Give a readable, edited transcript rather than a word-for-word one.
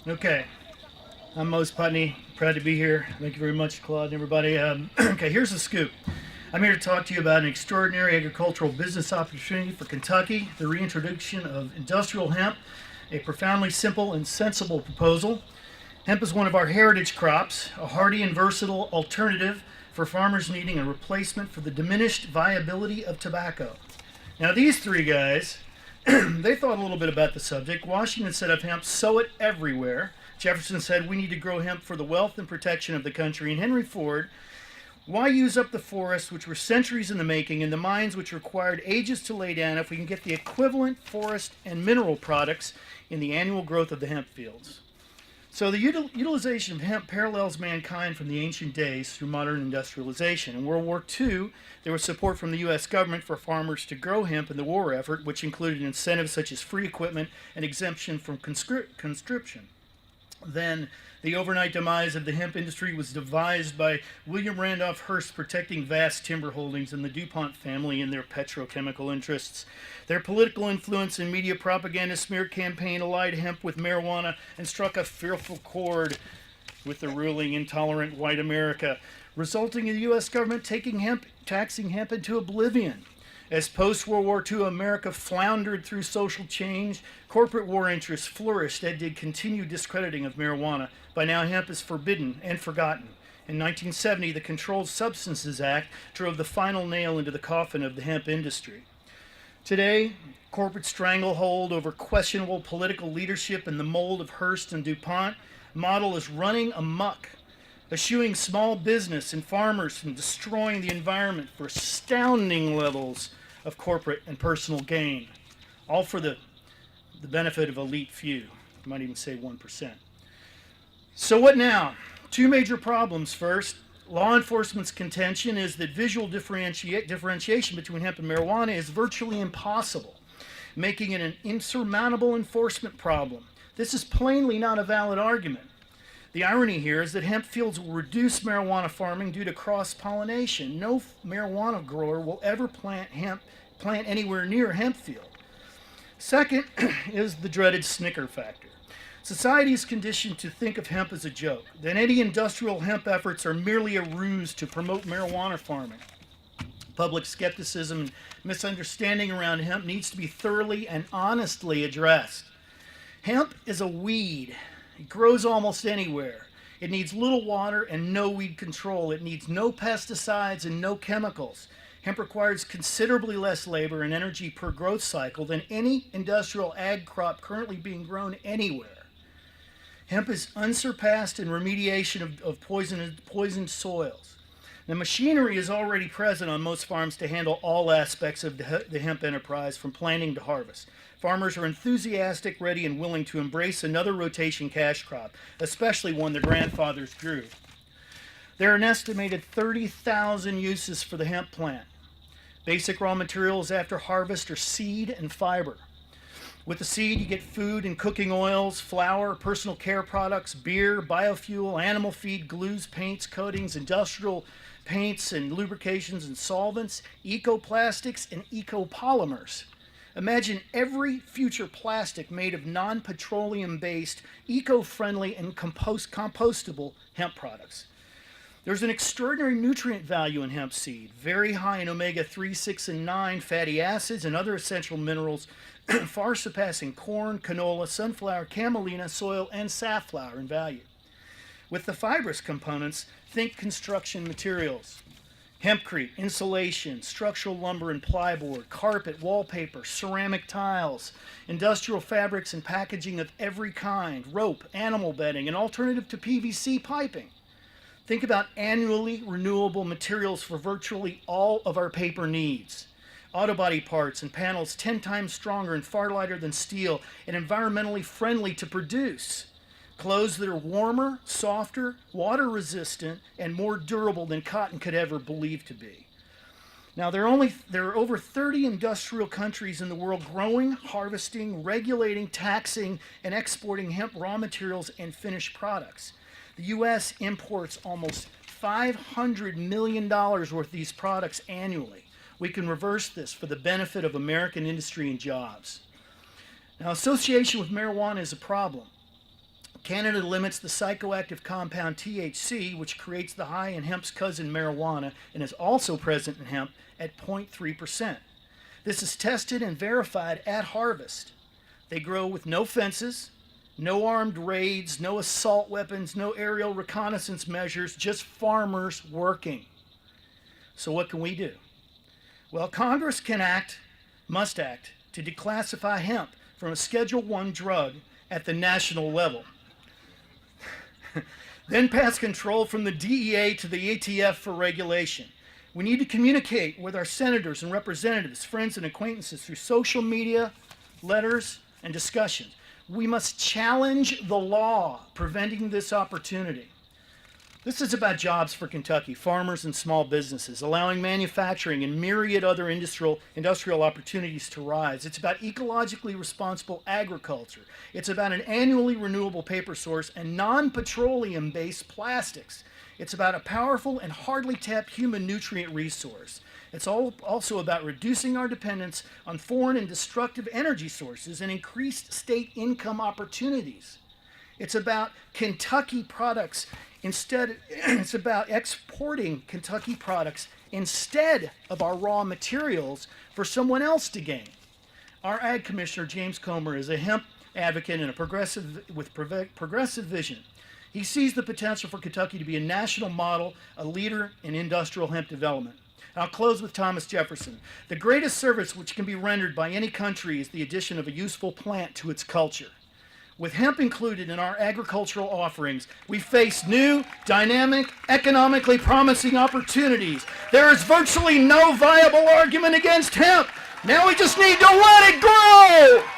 Okay, I'm Moseley Putney. Proud to be here. Thank you very much, Claude and everybody. Okay, here's the scoop. I'm here to talk to you about an extraordinary agricultural business opportunity for Kentucky, the reintroduction of industrial hemp, a profoundly simple and sensible proposal. Hemp is one of our heritage crops, a hardy and versatile alternative for farmers needing a replacement for the diminished viability of tobacco. Now, these three guys, they thought a little bit about the subject. Washington said of hemp, sow it everywhere. Jefferson said we need to grow hemp for the wealth and protection of the country. And Henry Ford, why use up the forests which were centuries in the making and the mines which required ages to lay down if we can get the equivalent forest and mineral products in the annual growth of the hemp fields? So the utilization of hemp parallels mankind from the ancient days through modern industrialization. In World War II, there was support from the U.S. government for farmers to grow hemp in the war effort, which included incentives such as free equipment and exemption from conscription. Then, the overnight demise of the hemp industry was devised by William Randolph Hearst protecting vast timber holdings and the DuPont family and their petrochemical interests. Their political influence and media propaganda smear campaign allied hemp with marijuana and struck a fearful chord with the ruling intolerant white America, resulting in the U.S. government taxing hemp into oblivion. As post-World War II America floundered through social change, corporate war interests flourished as did continued discrediting of marijuana. By now, hemp is forbidden and forgotten. In 1970, the Controlled Substances Act drove the final nail into the coffin of the hemp industry. Today, corporate stranglehold over questionable political leadership in the mold of Hearst and DuPont model is running amok, eschewing small business and farmers and destroying the environment for astounding levels of corporate and personal gain, all for the benefit of elite few. You might even say 1%. So what now? Two major problems. First, law enforcement's contention is that visual differentiation between hemp and marijuana is virtually impossible, making it an insurmountable enforcement problem. This is plainly not a valid argument. The irony here is that hemp fields will reduce marijuana farming due to cross-pollination. No marijuana grower will ever plant anywhere near a hemp field. Second is the dreaded snicker factor. Society is conditioned to think of hemp as a joke, that any industrial hemp efforts are merely a ruse to promote marijuana farming. Public skepticism and misunderstanding around hemp needs to be thoroughly and honestly addressed. Hemp is a weed. It grows almost anywhere. It needs little water and no weed control. It needs no pesticides and no chemicals. Hemp requires considerably less labor and energy per growth cycle than any industrial ag crop currently being grown anywhere. Hemp is unsurpassed in remediation of poisoned soils. The machinery is already present on most farms to handle all aspects of the hemp enterprise from planting to harvest. Farmers are enthusiastic, ready, and willing to embrace another rotation cash crop, especially one their grandfathers grew. There are an estimated 30,000 uses for the hemp plant. Basic raw materials after harvest are seed and fiber. With the seed, you get food and cooking oils, flour, personal care products, beer, biofuel, animal feed, glues, paints, coatings, industrial paints and lubrications and solvents, ecoplastics, and ecopolymers. Imagine every future plastic made of non-petroleum-based, eco-friendly, and compostable hemp products. There's an extraordinary nutrient value in hemp seed, very high in omega-3, 6, and 9 fatty acids and other essential minerals, far surpassing corn, canola, sunflower, camelina, soil, and safflower in value. With the fibrous components, think construction materials. Hempcrete, insulation, structural lumber and plyboard, carpet, wallpaper, ceramic tiles, industrial fabrics and packaging of every kind, rope, animal bedding, and alternative to PVC piping. Think about annually renewable materials for virtually all of our paper needs. Auto body parts and panels 10 times stronger and far lighter than steel and environmentally friendly to produce. Clothes that are warmer, softer, water resistant, and more durable than cotton could ever believe to be. Now, there are over 30 industrial countries in the world growing, harvesting, regulating, taxing, and exporting hemp raw materials and finished products. The U.S. imports almost $500 million worth of these products annually. We can reverse this for the benefit of American industry and jobs. Now, association with marijuana is a problem. Canada limits the psychoactive compound THC, which creates the high in hemp's cousin marijuana and is also present in hemp, at 0.3%. This is tested and verified at harvest. They grow with no fences, no armed raids, no assault weapons, no aerial reconnaissance measures, just farmers working. So what can we do? Well, Congress must act to declassify hemp from a Schedule I drug at the national level. Then pass control from the DEA to the ATF for regulation. We need to communicate with our senators and representatives, friends and acquaintances through social media, letters, and discussions. We must challenge the law preventing this opportunity. This is about jobs for Kentucky, farmers and small businesses, allowing manufacturing and myriad other industrial opportunities to rise. It's about ecologically responsible agriculture. It's about an annually renewable paper source and non-petroleum-based plastics. It's about a powerful and hardly tapped human nutrient resource. It's also about reducing our dependence on foreign and destructive energy sources and increased state income opportunities. It's about Kentucky products it's about exporting Kentucky products instead of our raw materials for someone else to gain. Our Ag Commissioner, James Comer, is a hemp advocate and with progressive vision. He sees the potential for Kentucky to be a national model, a leader in industrial hemp development. And I'll close with Thomas Jefferson. The greatest service which can be rendered by any country is the addition of a useful plant to its culture. With hemp included in our agricultural offerings, we face new, dynamic, economically promising opportunities. There is virtually no viable argument against hemp. Now we just need to let it grow!